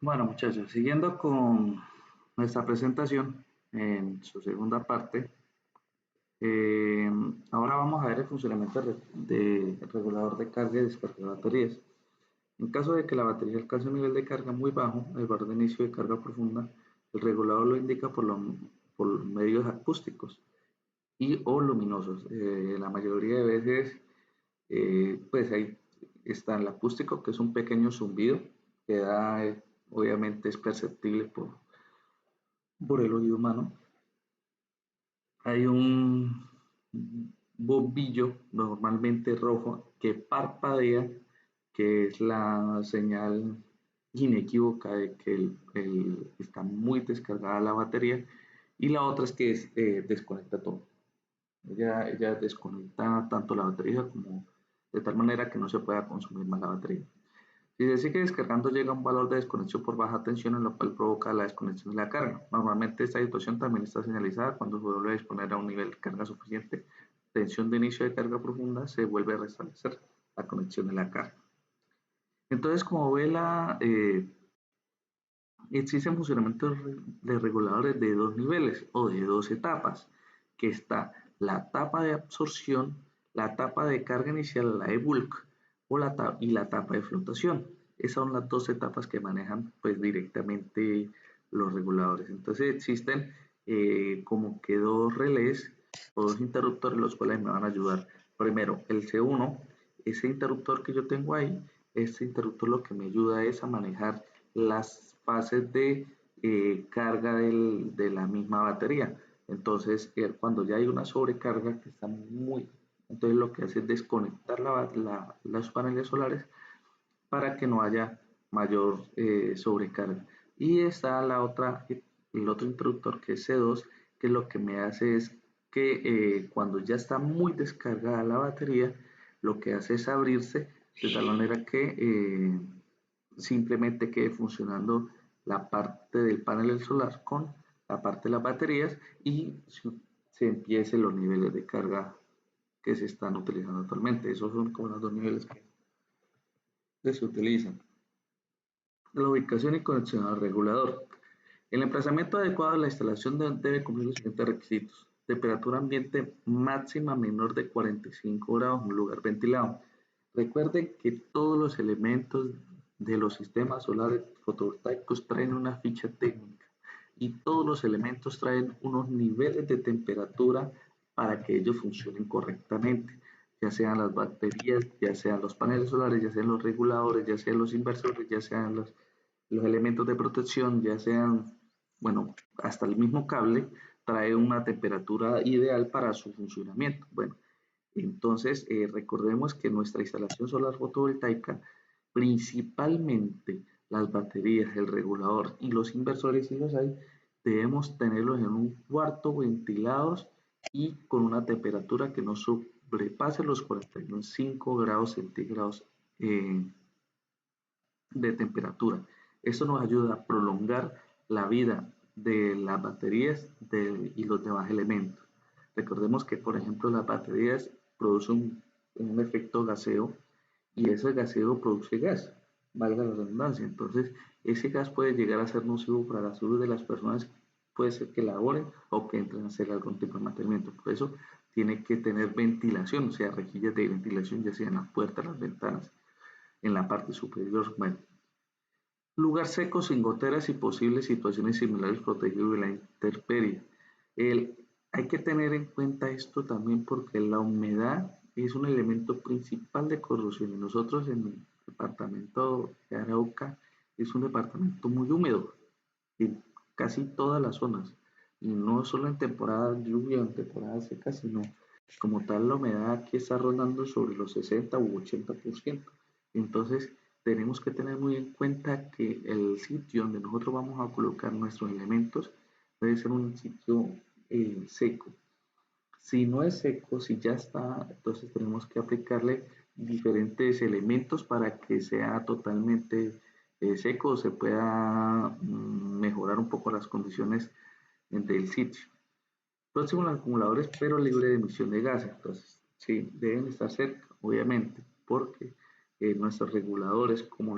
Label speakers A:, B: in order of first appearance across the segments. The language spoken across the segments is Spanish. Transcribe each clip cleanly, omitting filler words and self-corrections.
A: Bueno, muchachos, siguiendo con nuestra presentación en su segunda parte, eh, ahora vamos a ver el funcionamiento del regulador de carga y descarga de baterías. En caso de que la batería alcance un nivel de carga muy bajo, el valor de inicio de carga profunda, el regulador lo indica por medios acústicos y o luminosos. La mayoría de veces, pues ahí está el acústico, que es un pequeño zumbido que da, obviamente es perceptible por el oído humano. Hay un bombillo normalmente rojo que parpadea, que es la señal inequívoca de que está muy descargada la batería. Y la otra es que desconecta todo. Ella desconecta tanto la batería como de tal manera que no se pueda consumir más la batería. Si se sigue descargando, llega a un valor de desconexión por baja tensión, en lo cual provoca la desconexión de la carga. Normalmente esta situación también está señalizada cuando se vuelve a disponer a un nivel de carga suficiente. Tensión de inicio de carga profunda, se vuelve a restablecer la conexión de la carga. Entonces, como ve existen funcionamientos de reguladores de dos niveles o de dos etapas, que está la etapa de absorción, la etapa de carga inicial, la de bulk, y la etapa de flotación. Esas son las dos etapas que manejan pues directamente los reguladores. Entonces existen como que dos relés o dos interruptores los cuales me van a ayudar. Primero, el C1, ese interruptor que yo tengo ahí, este interruptor lo que me ayuda es a manejar las fases de carga de la misma batería. Entonces, cuando ya hay una sobrecarga que está muy, entonces lo que hace es desconectar los paneles solares para que no haya mayor sobrecarga. Y está el otro interruptor que es C2, que lo que me hace es que cuando ya está muy descargada la batería, lo que hace es abrirse de tal manera que simplemente quede funcionando la parte del panel solar con la parte de las baterías y se empiecen los niveles de carga que se están utilizando actualmente. Esos son como los dos niveles que se utilizan. La ubicación y conexión al regulador. El emplazamiento adecuado de la instalación debe cumplir los siguientes requisitos. Temperatura ambiente máxima menor de 45 grados en un lugar ventilado. Recuerden que todos los elementos de los sistemas solares fotovoltaicos traen una ficha técnica y todos los elementos traen unos niveles de temperatura para que ellos funcionen correctamente, ya sean las baterías, ya sean los paneles solares, ya sean los reguladores, ya sean los inversores, ya sean los elementos de protección, ya sean, bueno, hasta el mismo cable, trae una temperatura ideal para su funcionamiento. Bueno, entonces recordemos que nuestra instalación solar fotovoltaica, principalmente las baterías, el regulador y los inversores, si los hay, debemos tenerlos en un cuarto ventilados y con una temperatura que no sobrepase los 45 grados centígrados eh, de temperatura. Eso nos ayuda a prolongar la vida de las baterías y los demás elementos. Recordemos que, por ejemplo, las baterías producen un efecto gaseo y ese gaseo produce gas, valga la redundancia. Entonces, ese gas puede llegar a ser nocivo para la salud de las personas, puede ser que laboren o que entren a hacer algún tipo de mantenimiento. Por eso tiene que tener ventilación, o sea, rejillas de ventilación, ya sea en las puertas, las ventanas, en la parte superior. Bueno, lugar seco, sin goteras y posibles situaciones similares protegido de la intemperie. El, hay que tener en cuenta esto también porque la humedad es un elemento principal de corrosión y nosotros en el departamento de Arauca es un departamento muy húmedo en casi todas las zonas y no solo en temporada de lluvia o en temporada seca, sino como tal la humedad aquí está rondando sobre los 60 u 80%. Entonces tenemos que tener muy en cuenta que el sitio donde nosotros vamos a colocar nuestros elementos debe ser un sitio seco. Si no es seco, si ya está, entonces tenemos que aplicarle diferentes elementos para que sea totalmente seco, se pueda mejorar un poco las condiciones del sitio. Próximo a los acumuladores, pero libre de emisión de gases. Entonces, sí, deben estar cerca, obviamente, porque nuestros reguladores, como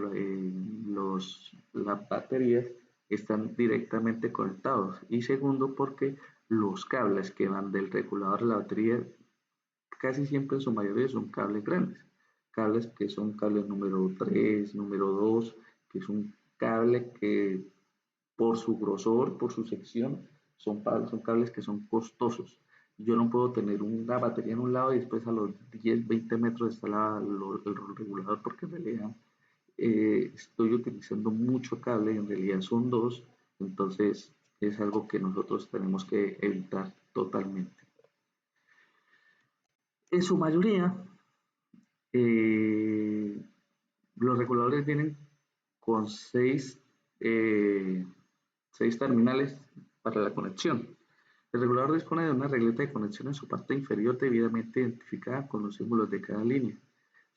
A: las baterías están directamente conectados. Y segundo, porque los cables que van del regulador de la batería casi siempre en su mayoría son cables grandes. Cables que son cables número 3, número 2, que es un cable que por su grosor, por su sección, son cables que son costosos. Yo no puedo tener una batería en un lado y después a los 10, 20 metros está el regulador, porque en realidad estoy utilizando mucho cable, en realidad son dos, entonces es algo que nosotros tenemos que evitar totalmente. En su mayoría, eh, los reguladores vienen con eh, seis terminales para la conexión. El regulador dispone de una regleta de conexión en su parte inferior debidamente identificada con los símbolos de cada línea.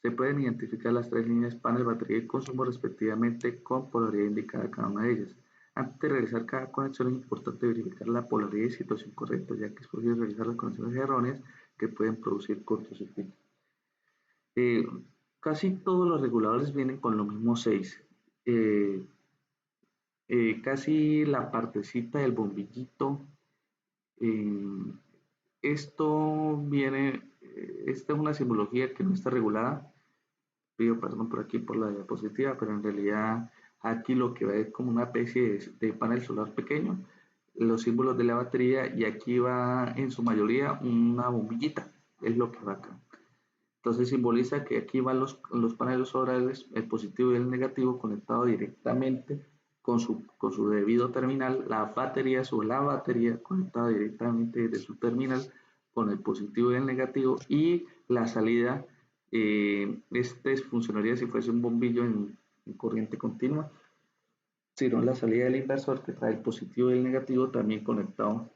A: Se pueden identificar las tres líneas panel, batería y consumo respectivamente con polaridad indicada cada una de ellas. Antes de realizar cada conexión es importante verificar la polaridad y situación correcta, ya que es posible realizar las conexiones erróneas que pueden producir cortocircuito. Eh, Casi todos los reguladores vienen con los mismos 6. Eh, Casi la partecita del bombillito. eh, Esto viene, esta es una simbología que no está regulada. Pido perdón por aquí por la diapositiva, pero en realidad aquí lo que va es como una especie de panel solar pequeño, los símbolos de la batería, y aquí va en su mayoría una bombillita, es lo que va acá. Entonces simboliza que aquí van los paneles solares, el positivo y el negativo, conectados directamente con su debido terminal, la batería conectada directamente desde su terminal con el positivo y el negativo, y la salida, este funcionaría si fuese un bombillo en corriente continua, sino la salida del inversor que trae el positivo y el negativo también conectado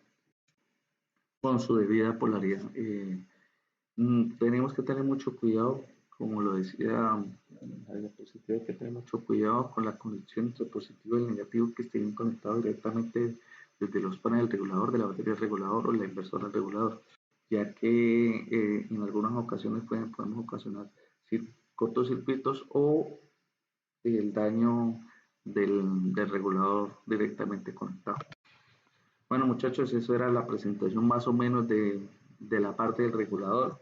A: con su debida polaridad. Tenemos que tener mucho cuidado, como lo decía la diapositiva, que tener mucho cuidado con la conexión entre el positivo y el negativo que estén conectados directamente desde los paneles del regulador, de la batería regulador o la inversora regulador, ya que en algunas ocasiones podemos ocasionar cortocircuitos o el daño del regulador directamente conectado. Bueno, muchachos, eso era la presentación más o menos de la parte del regulador.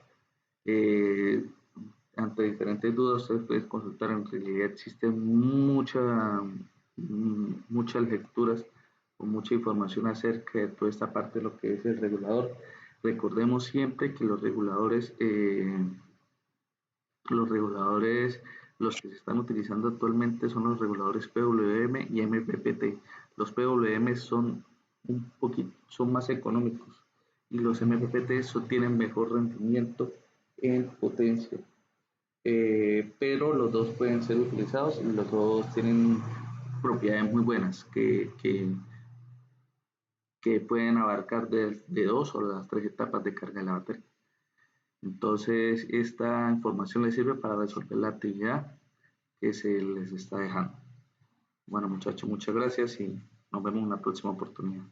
A: Eh, Ante diferentes dudas, ustedes pueden consultar. En realidad existen muchas lecturas o mucha información acerca de toda esta parte de lo que es el regulador. Recordemos siempre que los reguladores, los que se están utilizando actualmente son los reguladores PWM y MPPT. Los PWM son más económicos y los MPPT tienen mejor rendimiento en potencia. Pero los dos pueden ser utilizados y los dos tienen propiedades muy buenas que pueden abarcar de 2 o las 3 etapas de carga de la batería. Entonces, esta información les sirve para resolver la actividad que se les está dejando. Bueno, muchachos, muchas gracias y nos vemos en una próxima oportunidad.